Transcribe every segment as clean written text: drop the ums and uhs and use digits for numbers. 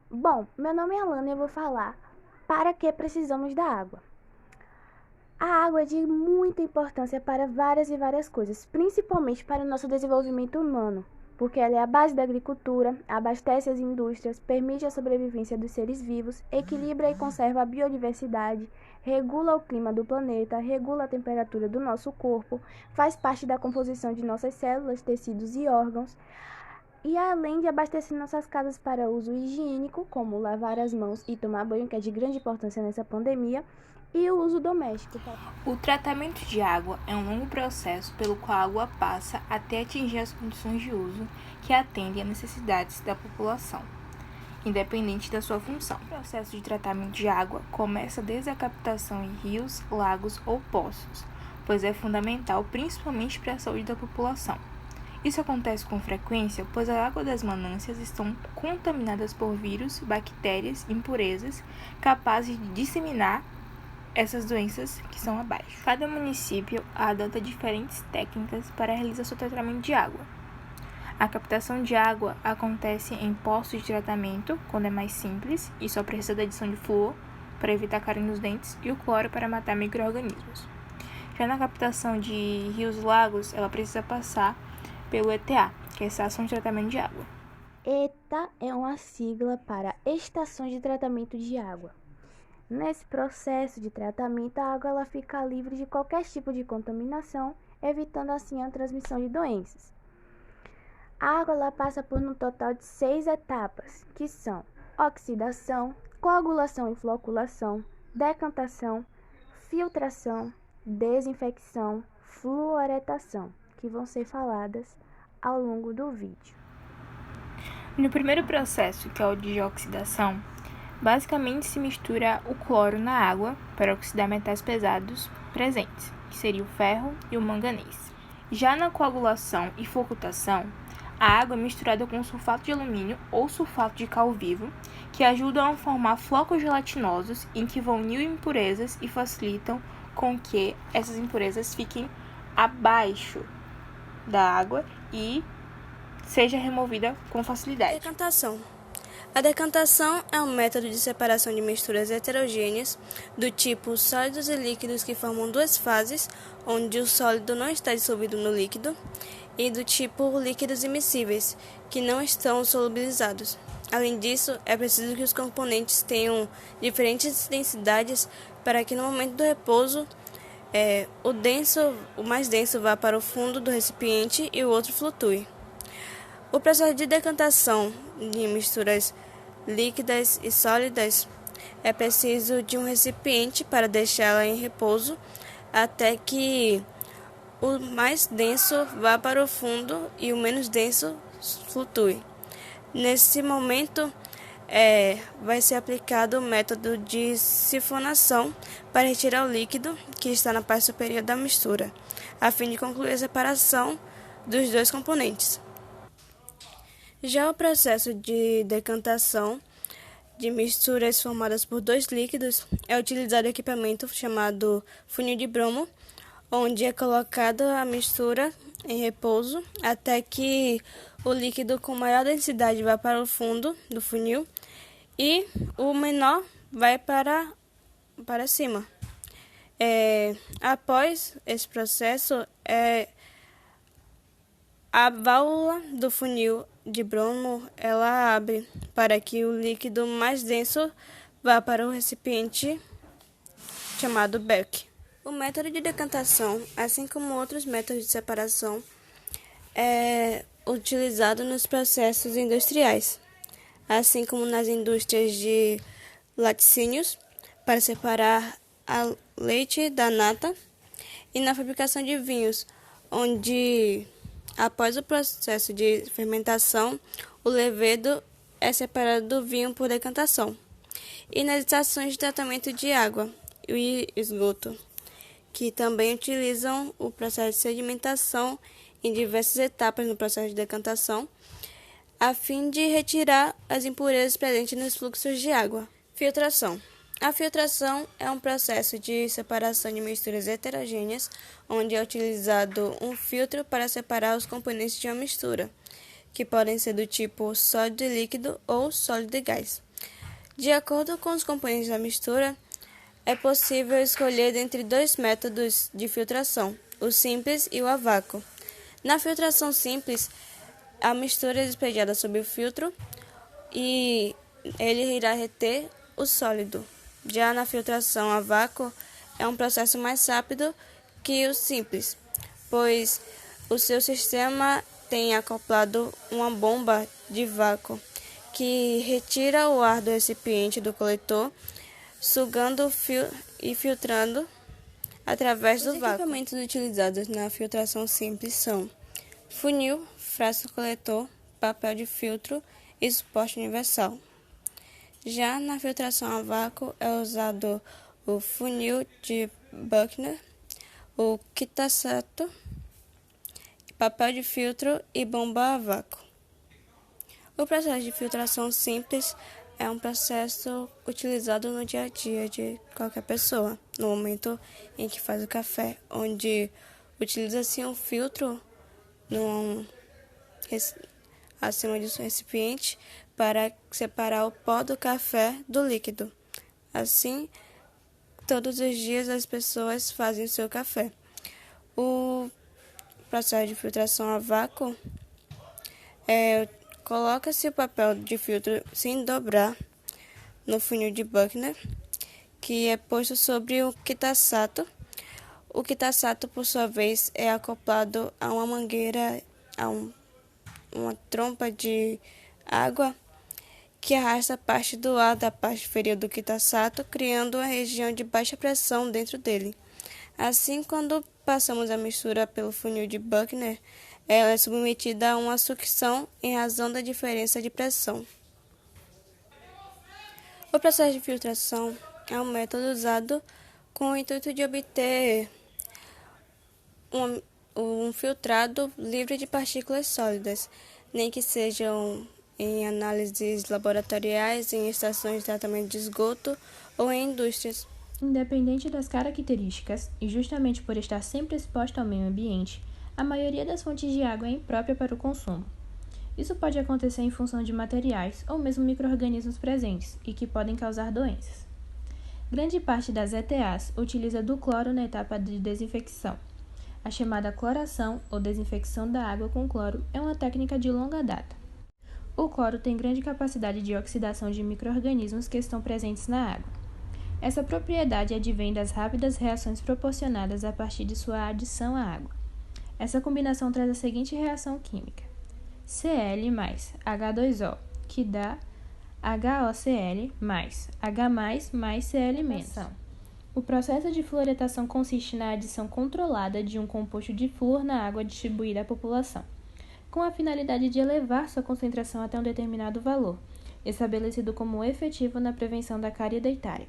Bom, meu nome é Alana e eu vou falar para que precisamos da água. A água é de muita importância para várias e várias coisas, principalmente para o nosso desenvolvimento humano, porque ela é a base da agricultura, abastece as indústrias, permite a sobrevivência dos seres vivos, equilibra e conserva a biodiversidade, regula o clima do planeta, regula a temperatura do nosso corpo, faz parte da composição de nossas células, tecidos e órgãos. E além de abastecer nossas casas para uso higiênico, como lavar as mãos e tomar banho, que é de grande importância nessa pandemia, e o uso doméstico. O tratamento de água é um longo processo pelo qual a água passa até atingir as condições de uso que atendem às necessidades da população, independente da sua função. O processo de tratamento de água começa desde a captação em rios, lagos ou poços, pois é fundamental principalmente para a saúde da população. Isso acontece com frequência, pois a água das manâncias estão contaminadas por vírus, bactérias, impurezas, capazes de disseminar essas doenças que são abaixo. Cada município adota diferentes técnicas para realizar seu tratamento de água. A captação de água acontece em postos de tratamento, quando é mais simples e só precisa da adição de flúor para evitar cárie nos dentes e o cloro para matar micro-organismos. Já na captação de rios e lagos, ela precisa passar pelo ETA, que é a Estação de Tratamento de Água. ETA é uma sigla para Estação de Tratamento de Água. Nesse processo de tratamento, a água ela fica livre de qualquer tipo de contaminação, evitando assim a transmissão de doenças. A água ela passa por um total de 6 etapas, que são oxidação, coagulação e floculação, decantação, filtração, desinfecção, fluoretação, que vão ser faladas ao longo do vídeo. No primeiro processo, que é o de oxidação, basicamente se mistura o cloro na água para oxidar metais pesados presentes, que seria o ferro e o manganês. Já na coagulação e flocutação, a água é misturada com sulfato de alumínio ou sulfato de cal vivo, que ajudam a formar flocos gelatinosos em que vão unir impurezas e facilitam com que essas impurezas fiquem abaixo da água e seja removida com facilidade. Decantação. A decantação é um método de separação de misturas heterogêneas do tipo sólidos e líquidos que formam duas fases, onde o sólido não está dissolvido no líquido, e do tipo líquidos immiscíveis, que não estão solubilizados. Além disso, é preciso que os componentes tenham diferentes densidades para que no momento do repouso o mais denso vá para o fundo do recipiente e o outro flutue. O processo de decantação de misturas líquidas e sólidas é preciso de um recipiente para deixá-la em repouso até que o mais denso vá para o fundo e o menos denso flutue. Nesse momento, vai ser aplicado o método de sifonação para retirar o líquido que está na parte superior da mistura, a fim de concluir a separação dos dois componentes. Já o processo de decantação de misturas formadas por dois líquidos é utilizado o equipamento chamado funil de bromo, onde é colocada a mistura em repouso até que o líquido com maior densidade vá para o fundo do funil e o menor vai para cima. Após esse processo, a válvula do funil de bromo ela abre para que o líquido mais denso vá para o recipiente chamado beck. O método de decantação, assim como outros métodos de separação, é utilizado nos processos industriais, assim como nas indústrias de laticínios, para separar a leite da nata, e na fabricação de vinhos, onde após o processo de fermentação, o levedo é separado do vinho por decantação. E nas estações de tratamento de água e esgoto, que também utilizam o processo de sedimentação em diversas etapas no processo de decantação, a fim de retirar as impurezas presentes nos fluxos de água. Filtração. A filtração é um processo de separação de misturas heterogêneas, onde é utilizado um filtro para separar os componentes de uma mistura, que podem ser do tipo sólido e líquido ou sólido e gás. De acordo com os componentes da mistura, é possível escolher entre dois métodos de filtração, o simples e o a vácuo. Na filtração simples, a mistura é despejada sob o filtro e ele irá reter o sólido. Já na filtração a vácuo, é um processo mais rápido que o simples, pois o seu sistema tem acoplado uma bomba de vácuo que retira o ar do recipiente do coletor, sugando e filtrando através do vácuo. Os equipamentos utilizados na filtração simples são funil, frasco coletor, papel de filtro e suporte universal. Já na filtração a vácuo é usado o funil de Buchner, o Kitasato, papel de filtro e bomba a vácuo. O processo de filtração simples é um processo utilizado no dia a dia de qualquer pessoa, no momento em que faz o café, onde utiliza-se um filtro acima do recipiente para separar o pó do café do líquido. Assim, todos os dias as pessoas fazem o seu café. O processo de filtração a vácuo coloca-se o papel de filtro sem dobrar no funil de Buchner, que é posto sobre o Kitasato. O Kitasato, por sua vez, é acoplado a uma mangueira, uma trompa de água que arrasta parte do ar da parte inferior do Kitasato, criando uma região de baixa pressão dentro dele. Assim, quando passamos a mistura pelo funil de Buchner, ela é submetida a uma sucção em razão da diferença de pressão. O processo de filtração é um método usado com o intuito de obter um filtrado livre de partículas sólidas, nem que sejam em análises laboratoriais, em estações de tratamento de esgoto ou em indústrias. Independente das características, e justamente por estar sempre exposta ao meio ambiente, a maioria das fontes de água é imprópria para o consumo. Isso pode acontecer em função de materiais ou mesmo micro-organismos presentes e que podem causar doenças. Grande parte das ETAs utiliza do cloro na etapa de desinfecção. A chamada cloração ou desinfecção da água com cloro é uma técnica de longa data. O cloro tem grande capacidade de oxidação de micro-organismos que estão presentes na água. Essa propriedade advém das rápidas reações proporcionadas a partir de sua adição à água. Essa combinação traz a seguinte reação química: Cl mais H2O, que dá HOCl mais H mais Cl-. O processo de fluoretação consiste na adição controlada de um composto de flúor na água distribuída à população, com a finalidade de elevar sua concentração até um determinado valor, estabelecido como efetivo na prevenção da cárie dentária.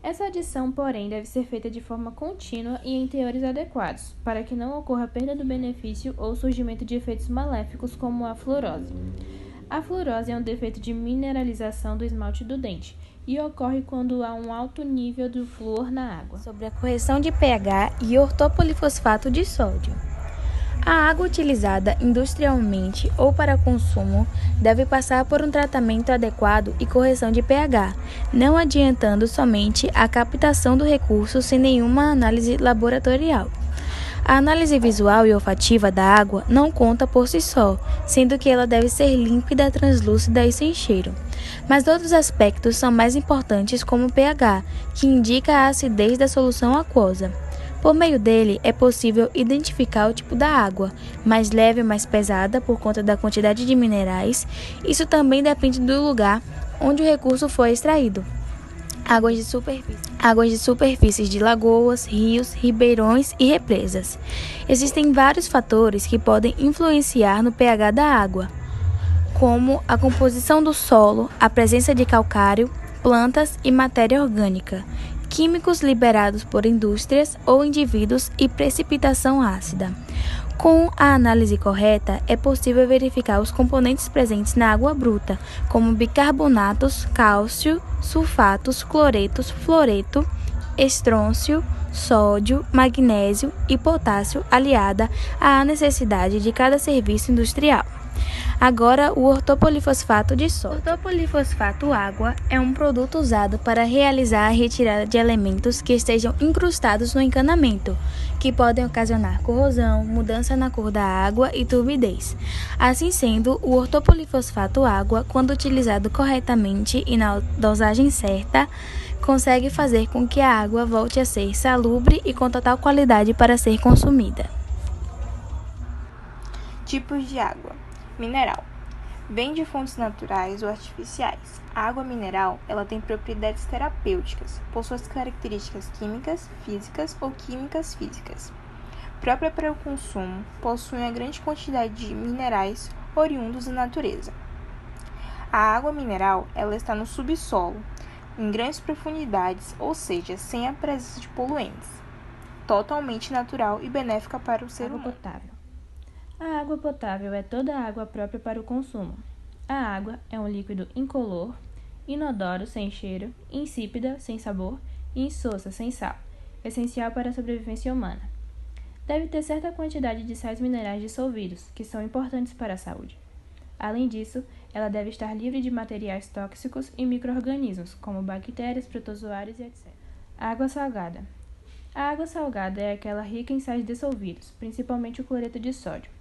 Essa adição, porém, deve ser feita de forma contínua e em teores adequados, para que não ocorra perda do benefício ou surgimento de efeitos maléficos como a fluorose. A fluorose é um defeito de mineralização do esmalte do dente e ocorre quando há um alto nível do flúor na água. Sobre a correção de pH e ortopolifosfato de sódio. A água utilizada industrialmente ou para consumo deve passar por um tratamento adequado e correção de pH, não adiantando somente a captação do recurso sem nenhuma análise laboratorial. A análise visual e olfativa da água não conta por si só, sendo que ela deve ser límpida, translúcida e sem cheiro. Mas outros aspectos são mais importantes, como o pH, que indica a acidez da solução aquosa. Por meio dele, é possível identificar o tipo da água, mais leve ou mais pesada por conta da quantidade de minerais. Isso também depende do lugar onde o recurso foi extraído. Águas de superfícies de lagoas, rios, ribeirões e represas. Existem vários fatores que podem influenciar no pH da água, como a composição do solo, a presença de calcário, plantas e matéria orgânica, químicos liberados por indústrias ou indivíduos e precipitação ácida. Com a análise correta, é possível verificar os componentes presentes na água bruta, como bicarbonatos, cálcio, sulfatos, cloretos, fluoreto, estrôncio, sódio, magnésio e potássio, aliada à necessidade de cada serviço industrial. Agora, o ortopolifosfato de sódio. O ortopolifosfato água é um produto usado para realizar a retirada de elementos que estejam incrustados no encanamento, que podem ocasionar corrosão, mudança na cor da água e turbidez. Assim sendo, o ortopolifosfato água, quando utilizado corretamente e na dosagem certa, consegue fazer com que a água volte a ser salubre e com total qualidade para ser consumida. Tipos de água. Mineral. Vem de fontes naturais ou artificiais. A água mineral, ela tem propriedades terapêuticas, por suas características químicas, físicas ou químicas físicas. Própria para o consumo, possui uma grande quantidade de minerais oriundos da natureza. A água mineral, ela está no subsolo, em grandes profundidades, ou seja, sem a presença de poluentes. Totalmente natural e benéfica para o ser humano. Potável. A água potável é toda a água própria para o consumo. A água é um líquido incolor, inodoro, sem cheiro, insípida, sem sabor e insossa, sem sal, essencial para a sobrevivência humana. Deve ter certa quantidade de sais minerais dissolvidos, que são importantes para a saúde. Além disso, ela deve estar livre de materiais tóxicos e micro-organismos, como bactérias, protozoários e etc. Água salgada. A água salgada é aquela rica em sais dissolvidos, principalmente o cloreto de sódio.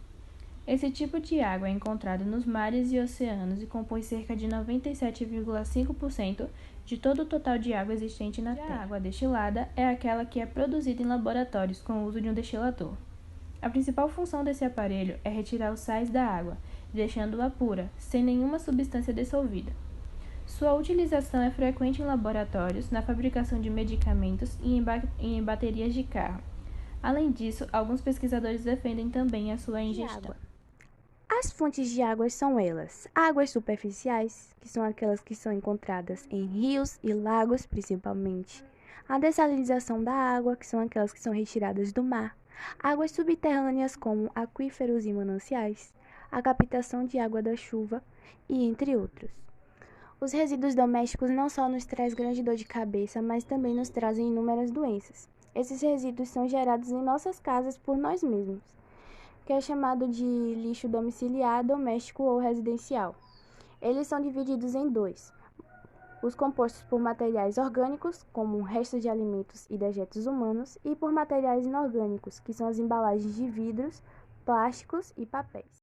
Esse tipo de água é encontrado nos mares e oceanos e compõe cerca de 97,5% de todo o total de água existente na Terra. A água destilada é aquela que é produzida em laboratórios com o uso de um destilador. A principal função desse aparelho é retirar os sais da água, deixando-a pura, sem nenhuma substância dissolvida. Sua utilização é frequente em laboratórios, na fabricação de medicamentos e em baterias de carro. Além disso, alguns pesquisadores defendem também a sua ingestão. As fontes de água são elas: águas superficiais, que são aquelas que são encontradas em rios e lagos principalmente; a dessalinização da água, que são aquelas que são retiradas do mar; águas subterrâneas, como aquíferos e mananciais; a captação de água da chuva, e entre outros. Os resíduos domésticos não só nos trazem grande dor de cabeça, mas também nos trazem inúmeras doenças. Esses resíduos são gerados em nossas casas por nós mesmos, que é chamado de lixo domiciliar, doméstico ou residencial. Eles são divididos em dois: os compostos por materiais orgânicos, como restos de alimentos e dejetos humanos, e por materiais inorgânicos, que são as embalagens de vidros, plásticos e papéis.